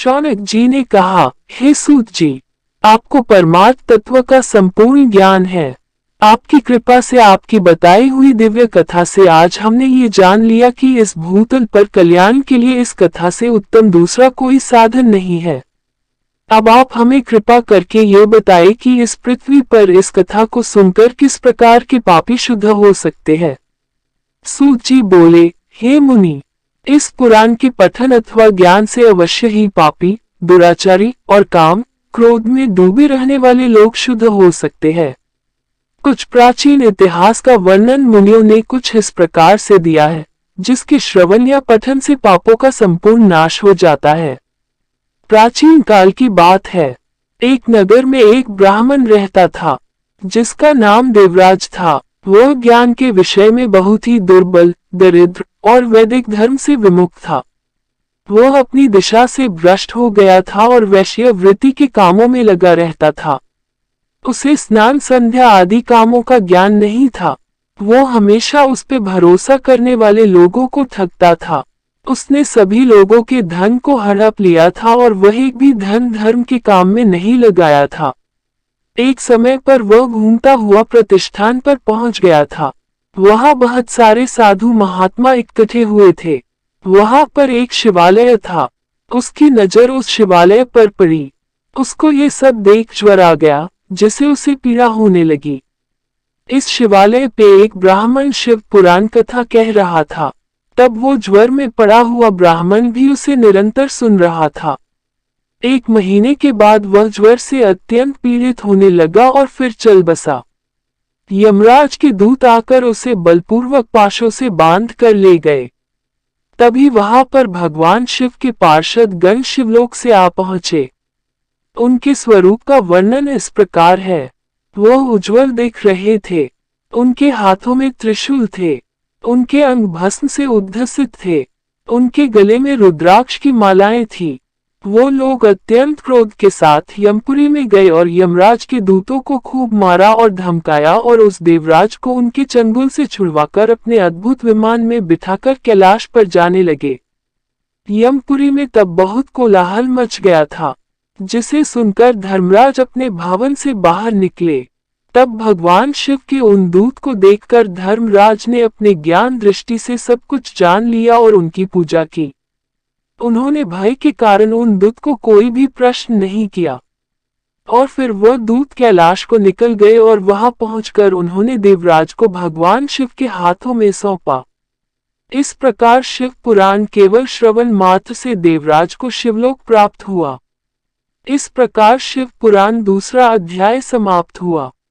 शौनक जी ने कहा, हे सूत जी, आपको परमार्थ तत्व का संपूर्ण ज्ञान है। आपकी कृपा से आपकी बताई हुई दिव्य कथा से आज हमने ये जान लिया कि इस भूतल पर कल्याण के लिए इस कथा से उत्तम दूसरा कोई साधन नहीं है। अब आप हमें कृपा करके ये बताए कि इस पृथ्वी पर इस कथा को सुनकर किस प्रकार के पापी शुद्ध हो सकते हैं। सूत जी बोले, हे मुनि, इस पुराण के पठन अथवा ज्ञान से अवश्य ही पापी, दुराचारी और काम क्रोध में डूबे रहने वाले लोग शुद्ध हो सकते हैं। कुछ प्राचीन इतिहास का वर्णन मुनियों ने कुछ इस प्रकार से दिया है, जिसके श्रवण या पठन से पापों का संपूर्ण नाश हो जाता है। प्राचीन काल की बात है। एक नगर में एक ब्राह्मण रहता था, जिसका नाम देवराज था। वह ज्ञान के विषय में बहुत ही दुर्बल, दरिद्र और वैदिक धर्म से विमुख था। वह अपनी दिशा से भ्रष्ट हो गया था और वैश्य वृत्ति के कामों में लगा रहता था। उसे स्नान संध्या आदि कामों का ज्ञान नहीं था। वो हमेशा उस पे भरोसा करने वाले लोगों को ठगता था। उसने सभी लोगों के धन को हड़प लिया था और वह एक भी धन धर्म के काम में नहीं लगाया था। एक समय पर वह घूमता हुआ प्रतिष्ठान पर पहुंच गया था। वहां बहुत सारे साधु महात्मा इकट्ठे हुए थे। वहां पर एक शिवालय था। उसकी नजर उस शिवालय पर पड़ी। उसको ये सब देख ज्वर आ गया, जिससे उसे पीड़ा होने लगी। इस शिवालय पे एक ब्राह्मण शिव पुराण कथा कह रहा था। तब वो ज्वर में पड़ा हुआ ब्राह्मण भी उसे निरंतर सुन रहा था। एक महीने के बाद वह ज्वर से अत्यंत पीड़ित होने लगा और फिर चल बसा। यमराज के दूत आकर उसे बलपूर्वक पाशों से बांध कर ले गए। तभी वहां पर भगवान शिव के पार्षद गण शिवलोक से आ पहुंचे। उनके स्वरूप का वर्णन इस प्रकार है। वह उज्ज्वल दिख रहे थे। उनके हाथों में त्रिशूल थे। उनके अंग भस्म से उद्घसित थे। उनके गले में रुद्राक्ष की मालाएं थी। वो लोग अत्यंत क्रोध के साथ यमपुरी में गए और यमराज के दूतों को खूब मारा और धमकाया और उस देवराज को उनके चंगुल से छुड़वाकर अपने अद्भुत विमान में बिठाकर कैलाश पर जाने लगे। यमपुरी में तब बहुत कोलाहल मच गया था, जिसे सुनकर धर्मराज अपने भवन से बाहर निकले। तब भगवान शिव के उन दूत को देखकर धर्मराज ने अपने ज्ञान दृष्टि से सब कुछ जान लिया और उनकी पूजा की। उन्होंने भय के कारण उन दूत को कोई भी प्रश्न नहीं किया और फिर वह दूत कैलाश को निकल गए और वहां पहुंचकर उन्होंने देवराज को भगवान शिव के हाथों में सौंपा। इस प्रकार शिव पुराण केवल श्रवण मात्र से देवराज को शिवलोक प्राप्त हुआ। इस प्रकार शिव पुराण दूसरा अध्याय समाप्त हुआ।